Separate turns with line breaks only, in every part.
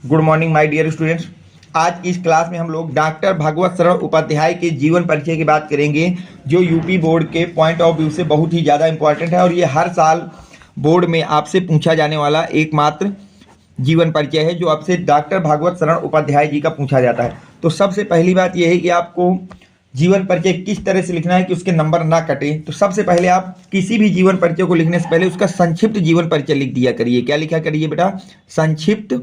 Good morning my dear students. आज की इस क्लास में हम लोग डॉक्टर भागवत शरण उपाध्याय के जीवन परिचय की बात करेंगे, जो यूपी बोर्ड के पॉइंट ऑफ व्यू से बहुत ही ज़्यादा इंपॉर्टेंट है और ये हर साल बोर्ड में आपसे पूछा जाने वाला एकमात्र जीवन परिचय है जो आपसे डॉक्टर भागवत शरण उपाध्याय जी का पूछा जाता है। तो सबसे पहली बात यह है कि आपको जीवन परिचय किस तरह से लिखना है कि उसके नंबर ना कटे। तो सबसे पहले आप किसी भी जीवन परिचय को लिखने से पहले उसका संक्षिप्त जीवन परिचय लिख दिया करिए। क्या लिखा करिए बेटा? संक्षिप्त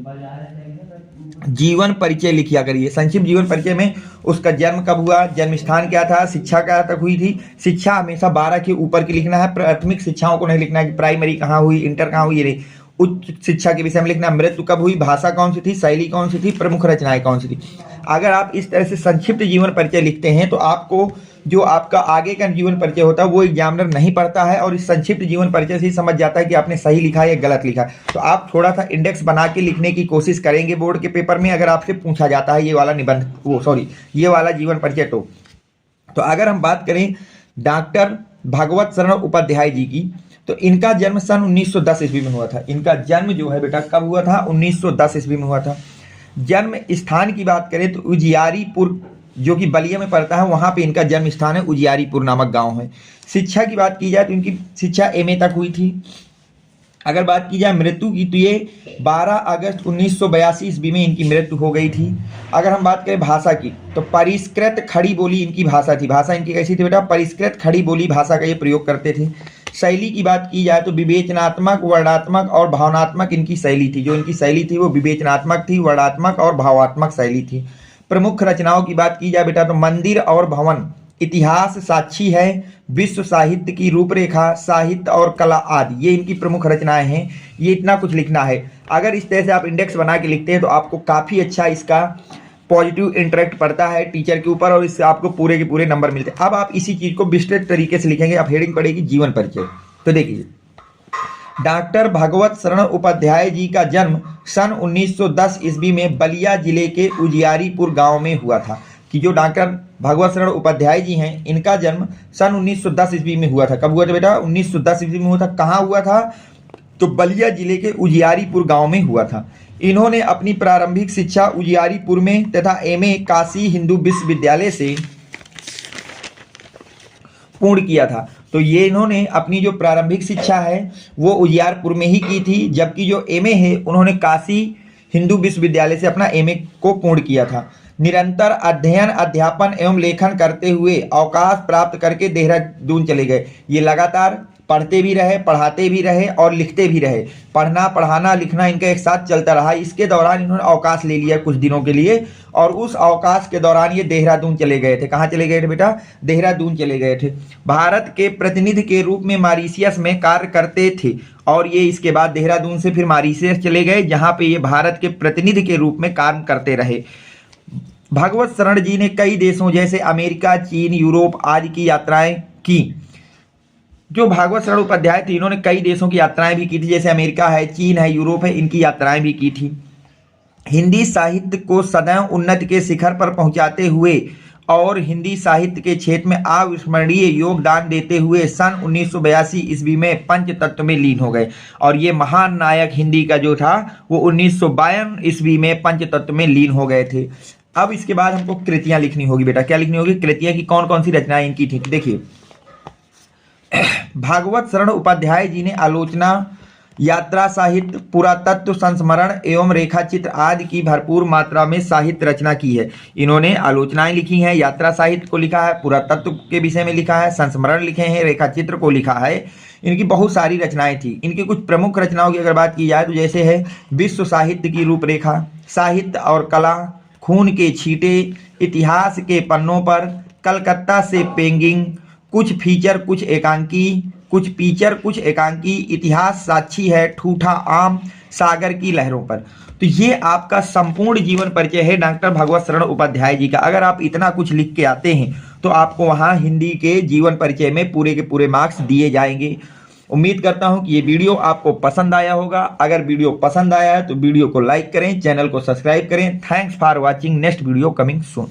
जीवन परिचय लिखिया करिए। संक्षिप्त जीवन परिचय में उसका जन्म कब हुआ, जन्म स्थान क्या था, शिक्षा क्या तक हुई थी। शिक्षा हमेशा 12 के ऊपर की लिखना है, प्राथमिक शिक्षाओं को नहीं लिखना है कि प्राइमरी कहाँ हुई, इंटर कहाँ हुई। ये उच्च शिक्षा के विषय में लिखना, मृत्यु कब हुई, भाषा कौन सी थी, शैली कौन सी थी, प्रमुख रचनाएं कौन सी थी। अगर आप इस तरह से संक्षिप्त जीवन परिचय लिखते हैं तो आपको जो आपका आगे का जीवन परिचय होता है वो एग्जामिनर नहीं पढ़ता है और इस संक्षिप्त जीवन परिचय से ही समझ जाता है कि आपने सही लिखा है या गलत लिखा है। तो आप थोड़ा सा इंडेक्स बना के लिखने की कोशिश करेंगे बोर्ड के पेपर में, अगर आपसे पूछा जाता है ये वाला निबंध ये वाला जीवन परिचय। तो अगर हम बात करें डॉक्टर भागवत शरण उपाध्याय जी की, तो इनका जन्म सन 1910 ईस्वी में हुआ था। इनका जन्म जो है बेटा कब हुआ था? 1910 ईस्वी में हुआ था। जन्म स्थान की बात करें तो उजियारीपुर जो कि बलिया में पड़ता है, वहां पे इनका जन्म स्थान है, उजियारीपुर नामक गांव है। शिक्षा की बात की जाए तो इनकी शिक्षा एमए तक हुई थी। अगर बात की जाए मृत्यु की तो ये 12 अगस्त 1982 ईस्वी में इनकी मृत्यु हो गई थी। अगर हम बात करें भाषा की तो परिष्कृत खड़ी बोली इनकी भाषा थी। भाषा इनकी कैसी थी बेटा? परिष्कृत खड़ी बोली भाषा का ये प्रयोग करते थे। शैली की बात की जाए तो विवेचनात्मक, वर्णात्मक और भावनात्मक इनकी शैली थी। जो इनकी शैली थी वो विवेचनात्मक थी, वर्णात्मक और भावात्मक शैली थी। प्रमुख रचनाओं की बात की जाए बेटा तो मंदिर और भवन, इतिहास साक्षी है, विश्व साहित्य की रूपरेखा, साहित्य और कला आदि, ये इनकी प्रमुख रचनाएं हैं। ये इतना कुछ लिखना है। अगर इस तरह से आप इंडेक्स बना के लिखते हैं तो आपको काफ़ी अच्छा इसका पॉजिटिव इंटरेक्ट पड़ता है टीचर के ऊपर और इससे आपको पूरे के पूरे नंबर मिलते हैं। अब आप इसी चीज़ को विस्तृत तरीके से लिखेंगे। अब हेडिंग पड़ेगी जीवन परिचय। तो देखिए, डॉक्टर भागवत शरण उपाध्याय जी का जन्म सन 1910 ईस्वी में बलिया जिले के उजियारीपुर गांव में हुआ था। कि जो डॉक्टर भागवत शरण उपाध्याय जी हैं इनका जन्म सन 1910 ईस्वी में हुआ था। कब हुआ था बेटा? 1910 ईस्वी में हुआ था। कहाँ हुआ था? तो बलिया जिले के उजियारीपुर गांव में हुआ था। इन्होंने अपनी प्रारंभिक शिक्षा उजियारीपुर में तथा एमए काशी हिंदू विश्वविद्यालय से पूर्ण किया था। तो ये इन्होंने अपनी जो प्रारंभिक शिक्षा है वो उजियारपुर में ही की थी, जबकि जो एमए है उन्होंने काशी हिंदू विश्वविद्यालय से अपना एमए को पूर्ण किया था। निरंतर अध्ययन, अध्यापन एवं लेखन करते हुए अवकाश प्राप्त करके देहरादून चले गए। ये लगातार पढ़ते भी रहे, पढ़ाते भी रहे और लिखते भी रहे। पढ़ना, पढ़ाना, लिखना इनका एक साथ चलता रहा। इसके दौरान इन्होंने अवकाश ले लिया कुछ दिनों के लिए और उस अवकाश के दौरान ये देहरादून चले गए थे। कहाँ चले गए थे बेटा? देहरादून चले गए थे। भारत के प्रतिनिधि के रूप में मॉरिशस में कार्य करते थे और ये इसके बाद देहरादून से फिर मॉरिशस चले गए, जहाँ पे ये भारत के प्रतिनिधि के रूप में काम करते रहे। भागवत शरण जी ने कई देशों जैसे अमेरिका, चीन, यूरोप आदि की यात्राएं की। जो भागवत शरण उपाध्याय थे इन्होंने कई देशों की यात्राएं भी की थी, जैसे अमेरिका है, चीन है, यूरोप है, इनकी यात्राएं भी की थी। हिंदी साहित्य को सदैव उन्नति के शिखर पर पहुंचाते हुए और हिंदी साहित्य के क्षेत्र में अविस्मरणीय योगदान देते हुए सन 1982 ईस्वी में पंचतत्व में लीन हो गए। और ये महान नायक हिंदी का जो था वो 1952 ईस्वी में पंचतत्व में लीन हो गए थे। अब इसके बाद हमको कृतियां लिखनी होगी बेटा। क्या लिखनी होगी? कृतियां की कौन कौन सी रचनाएं इनकी थी। देखिए, भागवत शरण उपाध्याय जी ने आलोचना, यात्रा साहित्य, पुरातत्व, संस्मरण एवं रेखाचित्र आदि की भरपूर मात्रा में साहित्य रचना की है। इन्होंने आलोचनाएं लिखी हैं, यात्रा साहित्य को लिखा है, पुरातत्व के विषय में लिखा है, संस्मरण लिखे हैं, रेखाचित्र को लिखा है। इनकी बहुत सारी रचनाएं थी। इनकी कुछ प्रमुख रचनाओं की अगर बात की जाए तो जैसे है विश्व साहित्य की रूपरेखा, साहित्य और कला, खून के छींटे, इतिहास के पन्नों पर, कलकत्ता से पेंगिंग, कुछ फीचर कुछ एकांकी, कुछ फीचर कुछ एकांकी, इतिहास साक्षी है, ठूठा आम, सागर की लहरों पर। तो ये आपका संपूर्ण जीवन परिचय है डॉक्टर भागवत शरण उपाध्याय जी का। अगर आप इतना कुछ लिख के आते हैं तो आपको वहाँ हिंदी के जीवन परिचय में पूरे के पूरे मार्क्स दिए जाएंगे। उम्मीद करता हूँ कि ये वीडियो आपको पसंद आया होगा। अगर वीडियो पसंद आया है तो वीडियो को लाइक करें, चैनल को सब्सक्राइब करें। Thanks for watching. Next video coming soon.